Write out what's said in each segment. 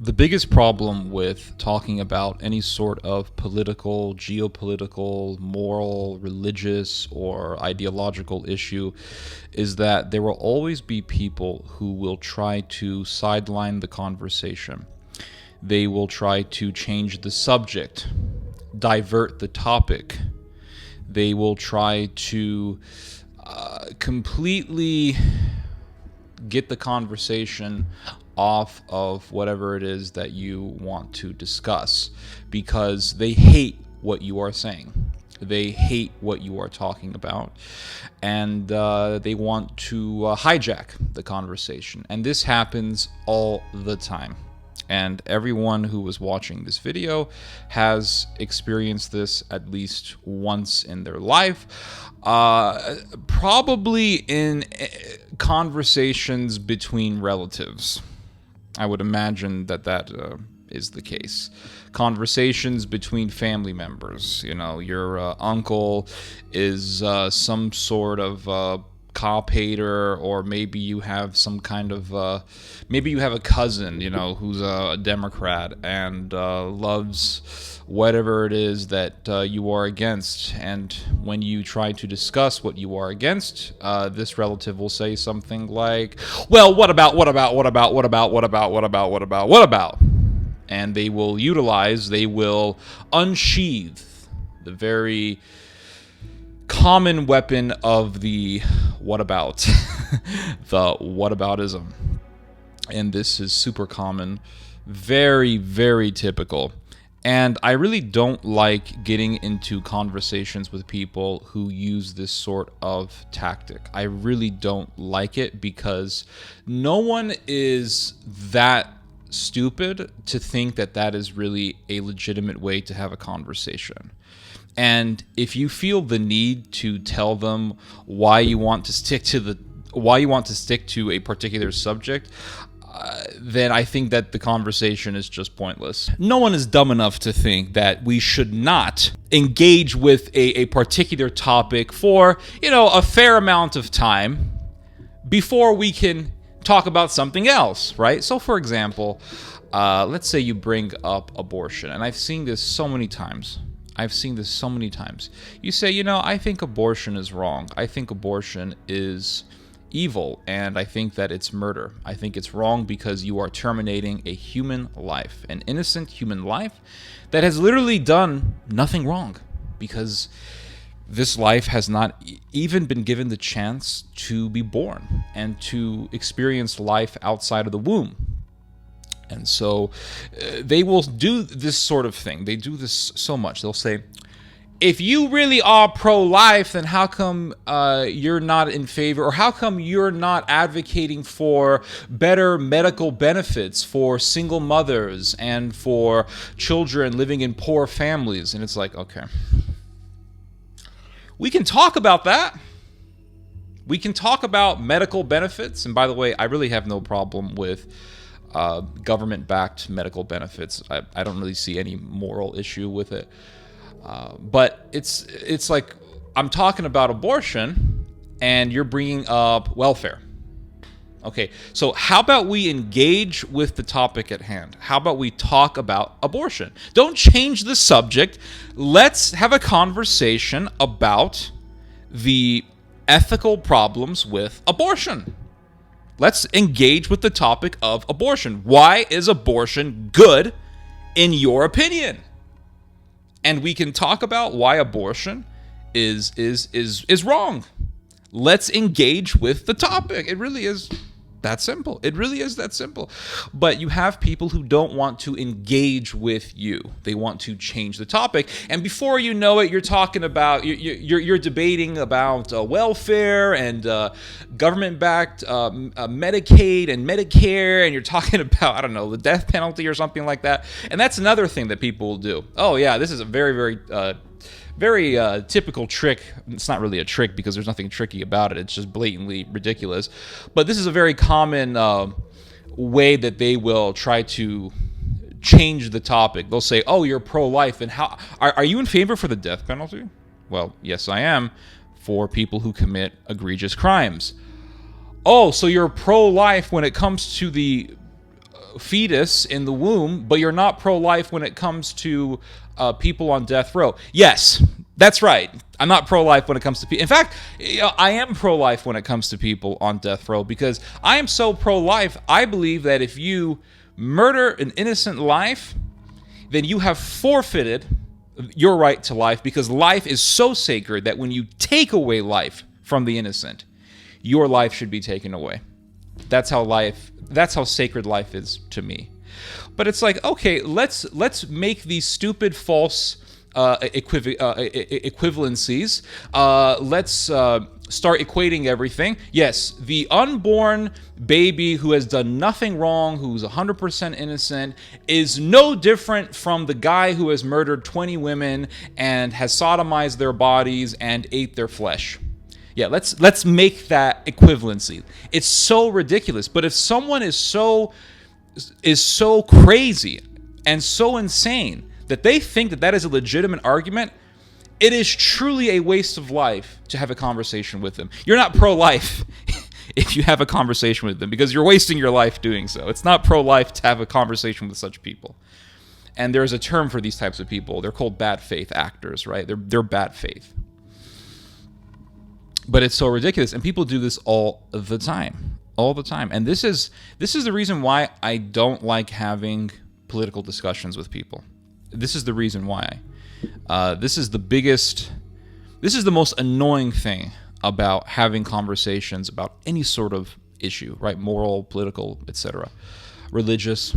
The biggest problem with talking about any sort of political, geopolitical, moral, religious, or ideological issue is that there will always be people who will try to sideline the conversation. They will try to change the subject, divert the topic. They will try to completely get the conversation off of whatever it is that you want to discuss because they hate what you are saying. They hate what you are talking about, and they want to hijack the conversation. And this happens all the time. And everyone who was watching this video has experienced this at least once in their life. Probably in conversations between relatives. I would imagine that is the case. Conversations between family members. You know, your uncle is some sort of cop hater, or maybe you have some kind of maybe you have a cousin, you know, who's a Democrat and loves whatever it is that you are against. And when you try to discuss what you are against, this relative will say something like, well, what about, and they will unsheath the very common weapon of the what about, the whataboutism. And this is super common, very, very typical. And I really don't like getting into conversations with people who use this sort of tactic. I really don't like it because no one is that stupid to think that that is really a legitimate way to have a conversation. And if you feel the need to tell them why you want to stick to a particular subject, then I think that the conversation is just pointless. No one is dumb enough to think that we should not engage with a particular topic for, a fair amount of time before we can talk about something else, right? So, for example, let's say you bring up abortion, and I've seen this so many times. You say, I think abortion is wrong. I think abortion is evil, and I think that it's murder. I think it's wrong because you are terminating a human life, an innocent human life that has literally done nothing wrong, because this life has not even been given the chance to be born and to experience life outside of the womb. And so they will do this sort of thing. They do this so much. They'll say, if you really are pro-life, then how come you're not in favor, or how come you're not advocating for better medical benefits for single mothers and for children living in poor families? And it's like, okay, we can talk about that. We can talk about medical benefits. And by the way, I really have no problem with government-backed medical benefits. I don't really see any moral issue with it. But it's like, I'm talking about abortion and you're bringing up welfare. Okay, so how about we engage with the topic at hand? How about we talk about abortion? Don't change the subject. Let's have a conversation about the ethical problems with abortion. Let's engage with the topic of abortion. Why is abortion good in your opinion? And we can talk about why abortion is wrong. Let's engage with the topic. It really is that simple. It really is that simple. But you have people who don't want to engage with you. They want to change the topic. And before you know it, you're talking about, you're debating about welfare and government-backed Medicaid and Medicare, and you're talking about, I don't know, the death penalty or something like that. And that's another thing that people will do. Oh, yeah, this is a very, very typical trick. It's not really a trick because there's nothing tricky about it. It's just blatantly ridiculous. But this is a very common way that they will try to change the topic. They'll say, oh, you're pro-life. And how are you in favor for the death penalty? Well, yes, I am, for people who commit egregious crimes. Oh, so you're pro-life when it comes to the fetus in the womb, but you're not pro-life when it comes to people on death row. Yes, that's right. I'm not pro-life when it comes to people. In fact, I am pro-life when it comes to people on death row, because I am so pro-life. I believe that if you murder an innocent life, then you have forfeited your right to life, because life is so sacred that when you take away life from the innocent, your life should be taken away. That's how sacred life is to me. But it's like, okay, let's make these stupid false equivalencies. Let's start equating everything. Yes, the unborn baby who has done nothing wrong, who's 100% innocent, is no different from the guy who has murdered 20 women and has sodomized their bodies and ate their flesh. Yeah, let's make that equivalency. It's so ridiculous. But if someone is so crazy and so insane that they think that that is a legitimate argument, it is truly a waste of life to have a conversation with them. You're not pro-life if you have a conversation with them, because you're wasting your life doing so. It's not pro-life to have a conversation with such people. And there's a term for these types of people. They're called bad faith actors, right? They're bad faith. But it's so ridiculous, and people do this all the time. And this is the reason why I don't like having political discussions with people. This is the reason why. This is the most annoying thing about having conversations about any sort of issue, right? Moral, political, etc., religious.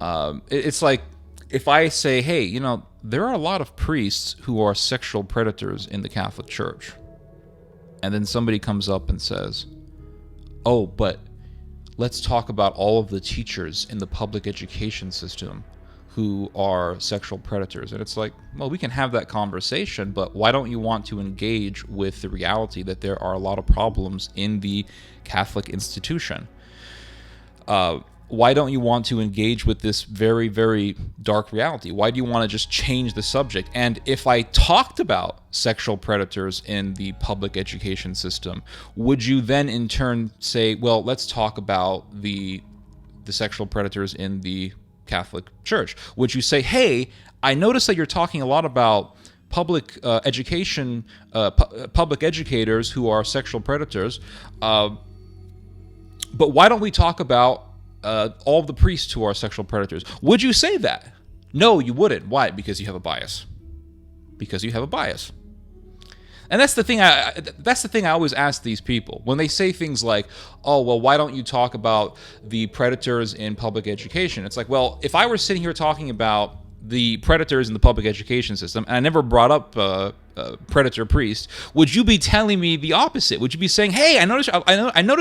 It's like if I say, hey, there are a lot of priests who are sexual predators in the Catholic Church. And then somebody comes up and says, oh, but let's talk about all of the teachers in the public education system who are sexual predators. And it's like, well, we can have that conversation, but why don't you want to engage with the reality that there are a lot of problems in the Catholic institution? Why don't you want to engage with this very, very dark reality? Why do you want to just change the subject? And if I talked about sexual predators in the public education system, would you then in turn say, well, let's talk about the sexual predators in the Catholic Church? Would you say, hey, I noticed that you're talking a lot about public education, public educators who are sexual predators, but why don't we talk about all of the priests who are sexual predators? Would you say that? No, you wouldn't. Why? Because you have a bias. Because you have a bias. And that's the thing I always ask these people. When they say things like, oh, well, why don't you talk about the predators in public education? It's like, well, if I were sitting here talking about the predators in the public education system, and I never brought up predator priest, would you be telling me the opposite? Would you be saying, hey, I notice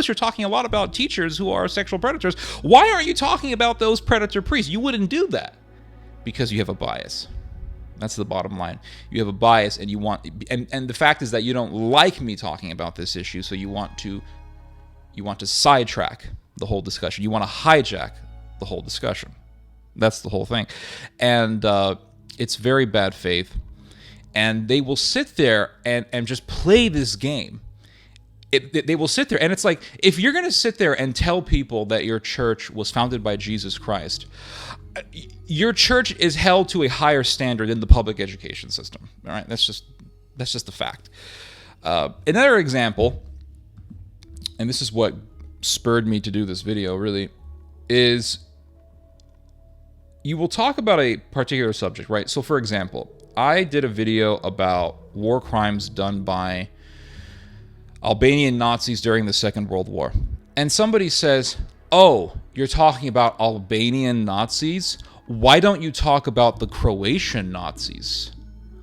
you're talking a lot about teachers who are sexual predators. Why aren't you talking about those predator priests? You wouldn't do that because you have a bias. That's the bottom line. You have a bias, and you want, and the fact is that you don't like me talking about this issue, so you want to sidetrack the whole discussion. You want to hijack the whole discussion. That's the whole thing. And it's very bad faith. And they will sit there and just play this game. They will sit there, and it's like, if you're going to sit there and tell people that your church was founded by Jesus Christ, your church is held to a higher standard in the public education system. All right, that's just the fact. Another example, and this is what spurred me to do this video, really, is you will talk about a particular subject, right? So, for example, I did a video about war crimes done by Albanian Nazis during the Second World War. And somebody says, oh, you're talking about Albanian Nazis? Why don't you talk about the Croatian Nazis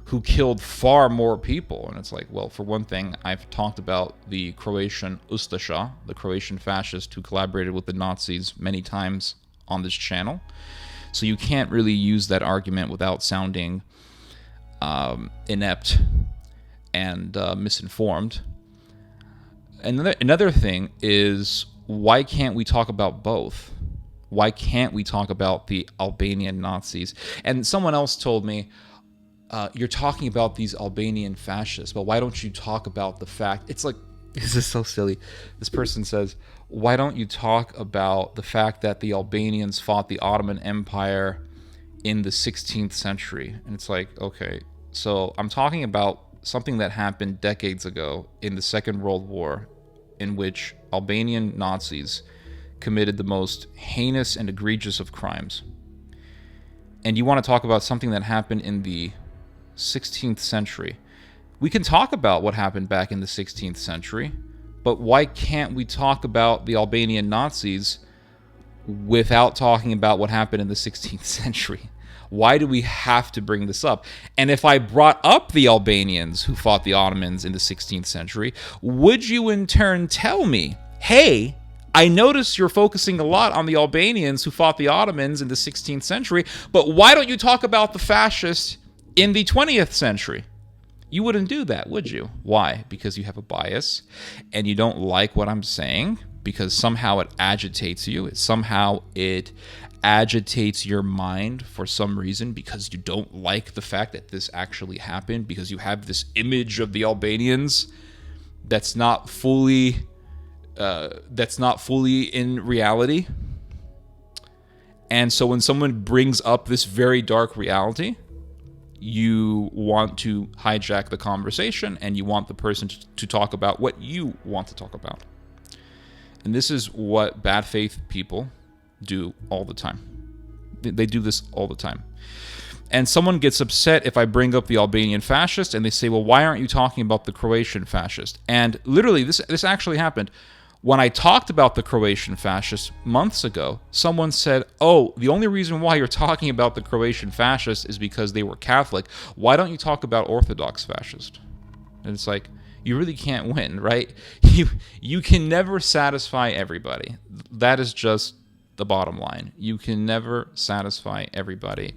who killed far more people? And it's like, well, for one thing, I've talked about the Croatian Ustaša, the Croatian fascist who collaborated with the Nazis many times on this channel. So you can't really use that argument without sounding inept and misinformed. Another thing is, why can't we talk about both? Why can't we talk about the Albanian Nazis? And someone else told me, you're talking about these Albanian fascists, but why don't you talk about the fact? It's like, This is so silly. This person says, why don't you talk about the fact that the Albanians fought the Ottoman Empire in the 16th century? And it's like, okay, so I'm talking about something that happened decades ago in the Second World War, in which Albanian Nazis committed the most heinous and egregious of crimes. And you want to talk about something that happened in the 16th century. We can talk about what happened back in the 16th century, but why can't we talk about the Albanian Nazis without talking about what happened in the 16th century? Why do we have to bring this up? And if I brought up the Albanians who fought the Ottomans in the 16th century, would you in turn tell me, hey, I notice you're focusing a lot on the Albanians who fought the Ottomans in the 16th century, but why don't you talk about the fascists in the 20th century? You wouldn't do that, would you? Why? Because you have a bias and you don't like what I'm saying, because somehow it agitates you. Somehow it agitates your mind for some reason, because you don't like the fact that this actually happened, because you have this image of the Albanians that's not fully in reality. And so when someone brings up this very dark reality, you want to hijack the conversation and you want the person to talk about what you want to talk about. And this is what bad faith people do all the time. They do this all the time. And someone gets upset if I bring up the Albanian fascist, and they say, well, why aren't you talking about the Croatian fascist? And literally, this actually happened. When I talked about the Croatian fascists months ago, someone said, oh, the only reason why you're talking about the Croatian fascists is because they were Catholic. Why don't you talk about Orthodox fascists? And it's like, you really can't win, right? You can never satisfy everybody. That is just the bottom line. You can never satisfy everybody.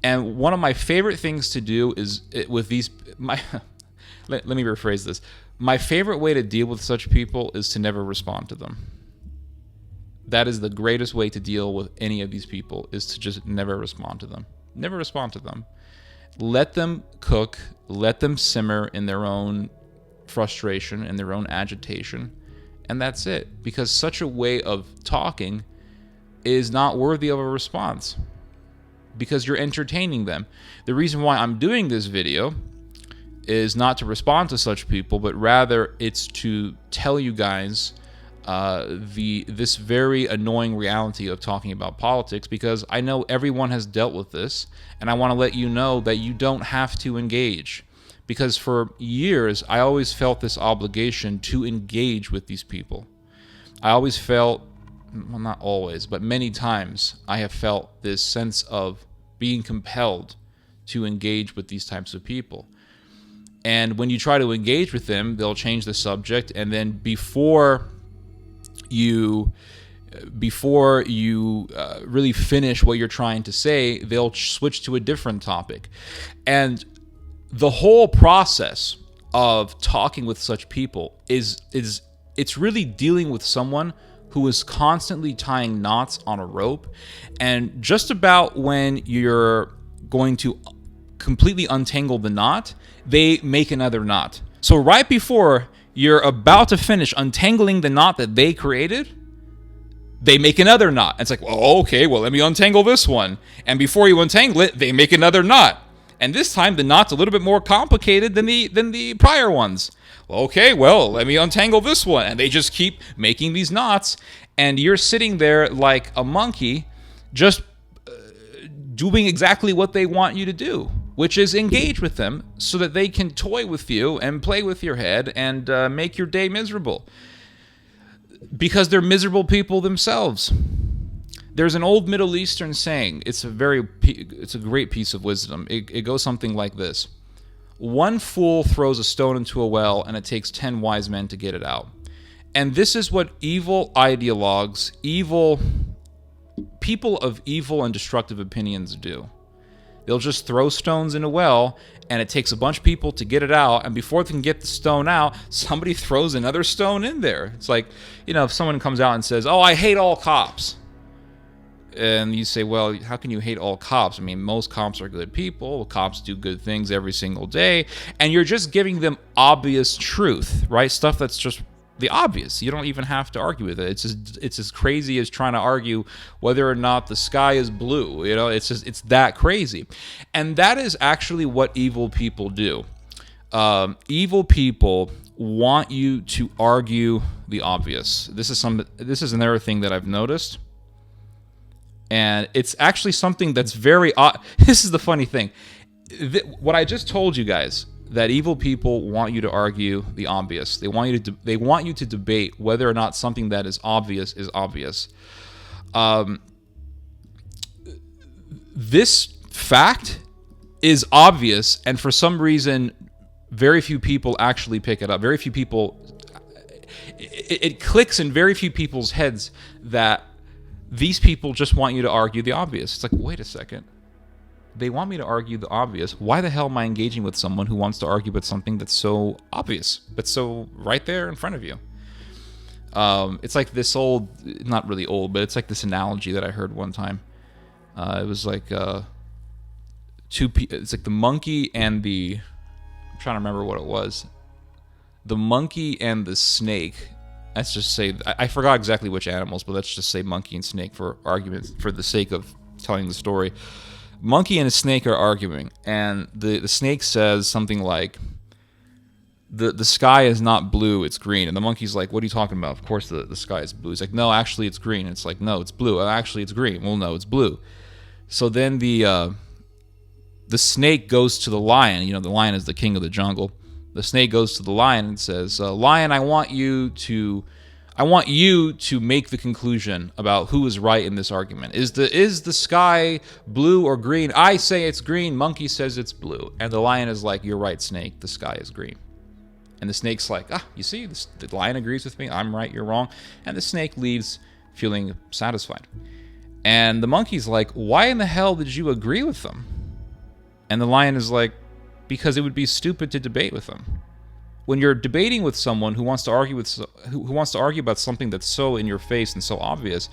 And one of my favorite things to do is with these... let me rephrase this. My favorite way to deal with such people is to never respond to them. That is the greatest way to deal with any of these people, is to just never respond to them. Never respond to them. Let them cook. Let them simmer in their own frustration and their own agitation. And that's it. Because such a way of talking is not worthy of a response. Because you're entertaining them. The reason why I'm doing this video is not to respond to such people, but rather it's to tell you guys this very annoying reality of talking about politics, because I know everyone has dealt with this, and I want to let you know that you don't have to engage. Because for years, I always felt this obligation to engage with these people. I always felt, well, not always, but many times, I have felt this sense of being compelled to engage with these types of people. And when you try to engage with them, they'll change the subject, and then before you really finish what you're trying to say, they'll switch to a different topic. And the whole process of talking with such people is it's really dealing with someone who is constantly tying knots on a rope, and just about when you're going to completely untangle the knot, they make another knot. So right before you're about to finish untangling the knot that they created, they make another knot. And it's like, well, okay, well, let me untangle this one. And before you untangle it, they make another knot. And this time the knot's a little bit more complicated than the prior ones. Okay, well, let me untangle this one. And they just keep making these knots. And you're sitting there like a monkey, just doing exactly what they want you to do, which is engage with them so that they can toy with you and play with your head and make your day miserable. Because they're miserable people themselves. There's an old Middle Eastern saying. It's a great piece of wisdom. It goes something like this. One fool throws a stone into a well, and it takes 10 wise men to get it out. And this is what evil ideologues, people of evil and destructive opinions do. They'll just throw stones in a well, and it takes a bunch of people to get it out, and before they can get the stone out, somebody throws another stone in there. It's like, if someone comes out and says, oh, I hate all cops. and you say, well, how can you hate all cops? I mean, most cops are good people. Cops do good things every single day. And you're just giving them obvious truth, right? Stuff that's just the obvious. You don't even have to argue with it. It's as crazy as trying to argue whether or not the sky is blue. You know, it's that crazy. And that is actually what evil people do. Evil people want you to argue the obvious. This is another thing that I've noticed. And it's actually something that's very odd. This is the funny thing. What I just told you guys, that evil people want you to argue the obvious. They want you to debate whether or not something that is obvious is obvious. This fact is obvious, and for some reason, very few people actually pick it up. Very few people. It clicks in very few people's heads that these people just want you to argue the obvious. It's like, wait a second. They want me to argue the obvious. Why the hell am I engaging with someone who wants to argue about something that's so obvious, that's so right there in front of you? It's like this old, not really old, but it's like this analogy that I heard one time. It was like it's like the monkey and I'm trying to remember what it was. The monkey and the snake. Let's just say, I forgot exactly which animals, but let's just say monkey and snake for argument, for the sake of telling the story. Monkey and a snake are arguing, and the snake says something like, the sky is not blue, it's green. And the monkey's like, what are you talking about? Of course the sky is blue. He's like, no, actually it's green. It's like, no, it's blue. Actually it's green. Well, no, it's blue. So then the snake goes to the lion. You know, the lion is the king of the jungle. The snake goes to the lion and says, lion, I want you to make the conclusion about who is right in this argument. Is the sky blue or green? I say it's green. Monkey says it's blue. And the lion is like, you're right, snake. The sky is green. And the snake's like, you see, the lion agrees with me. I'm right, you're wrong. And the snake leaves feeling satisfied. And the monkey's like, why in the hell did you agree with them? And the lion is like, because it would be stupid to debate with them. When you're debating with someone who wants to argue about something that's so in your face and so obvious,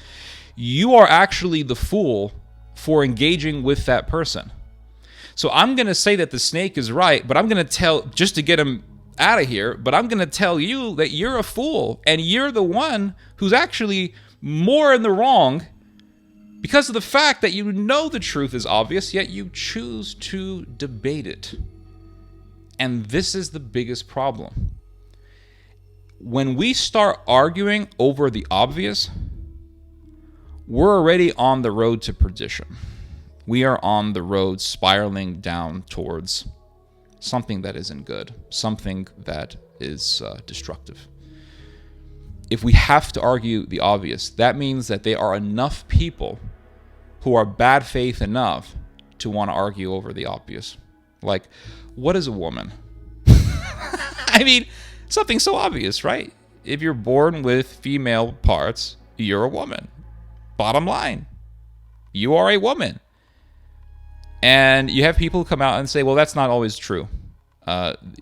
you are actually the fool for engaging with that person. So I'm going to say that the snake is right, but I'm going to tell, just to get him out of here, but I'm going to tell you that you're a fool and you're the one who's actually more in the wrong because of the fact that you know the truth is obvious, yet you choose to debate it. And this is the biggest problem. When we start arguing over the obvious, we're already on the road to perdition. We are on the road spiraling down towards something that isn't good, something that is destructive. If we have to argue the obvious, that means that there are enough people who are bad faith enough to want to argue over the obvious. Like, what is a woman? I mean, something so obvious, right? If you're born with female parts, you're a woman. Bottom line, you are a woman. And you have people come out and say, well, that's not always true.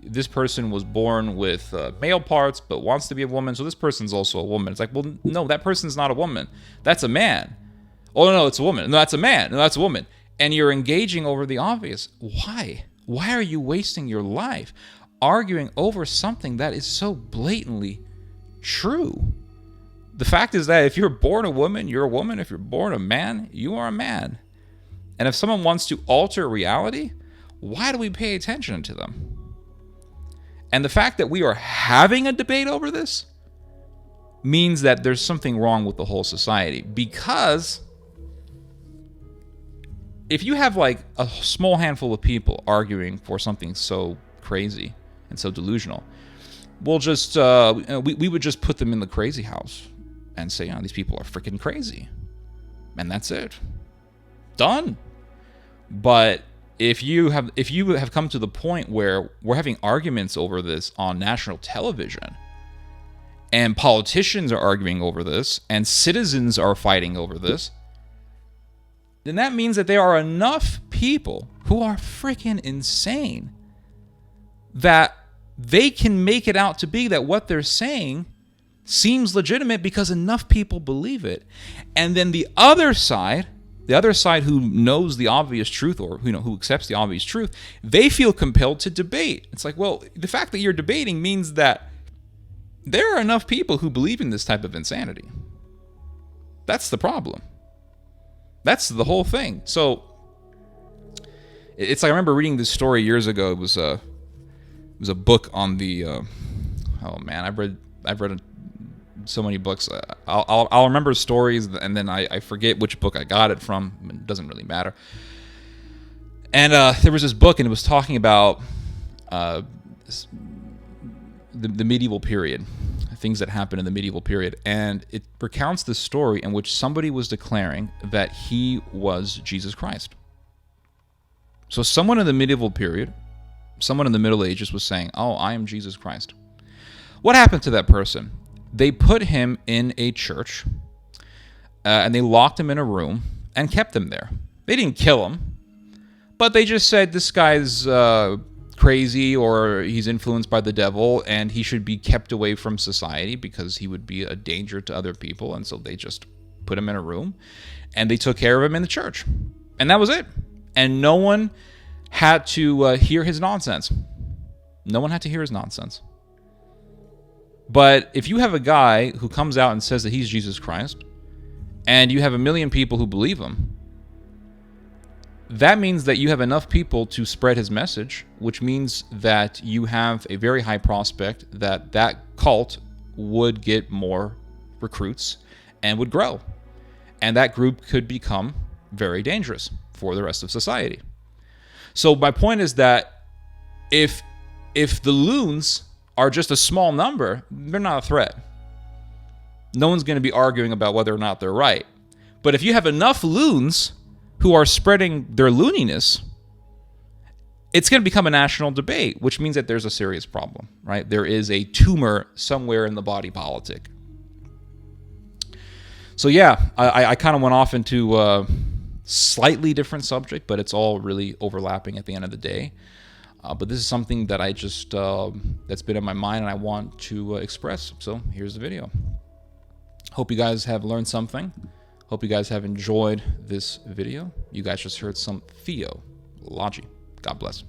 This person was born with male parts but wants to be a woman, so this person's also a woman. It's like, well, no, that person's not a woman. That's a man. Oh, no, it's a woman. No, that's a man. No, that's a woman. And you're engaging over the obvious. Why? Why are you wasting your life arguing over something that is so blatantly true? The fact is that if you're born a woman, you're a woman. If you're born a man, you are a man. And if someone wants to alter reality, why do we pay attention to them? And the fact that we are having a debate over this means that there's something wrong with the whole society. Because if you have like a small handful of people arguing for something so crazy and so delusional, we'll just we would just put them in the crazy house and say, these people are freaking crazy, and that's it, done. But if you have come to the point where we're having arguments over this on national television, and politicians are arguing over this, and citizens are fighting over this, then that means that there are enough people who are freaking insane that they can make it out to be that what they're saying seems legitimate because enough people believe it. And then the other side who knows the obvious truth, or who accepts the obvious truth, they feel compelled to debate. It's like, well, the fact that you're debating means that there are enough people who believe in this type of insanity. That's the problem. That's the whole thing. So it's like, I remember reading this story years ago. It was a book on the oh man, I've read so many books. I'll remember stories, and then I forget which book I got it from. It doesn't really matter. And there was this book, and it was talking about the medieval period, things that happened in the medieval period, and it recounts this story in which somebody was declaring that he was Jesus Christ. So someone in the medieval period, someone in the Middle Ages was saying, "Oh, I am Jesus Christ." What happened to that person? They put him in a church, and they locked him in a room and kept him there. They didn't kill him, but they just said, this guy's crazy, or he's influenced by the devil, and he should be kept away from society because he would be a danger to other people. And so they just put him in a room, and they took care of him in the church. And that was it. And no one had to hear his nonsense. No one had to hear his nonsense. But if you have a guy who comes out and says that he's Jesus Christ, and you have 1 million people who believe him, that means that you have enough people to spread his message, which means that you have a very high prospect that that cult would get more recruits and would grow. And that group could become very dangerous for the rest of society. So my point is that if the loons are just a small number, they're not a threat. No one's going to be arguing about whether or not they're right. But if you have enough loons who are spreading their looniness, it's going to become a national debate, which means that there's a serious problem, right? There is a tumor somewhere in the body politic. So yeah, I kind of went off into a slightly different subject, but it's all really overlapping at the end of the day. But this is something that I just, that's been in my mind and I want to express. So here's the video. Hope you guys have learned something. Hope you guys have enjoyed this video. You guys just heard some theology. God bless.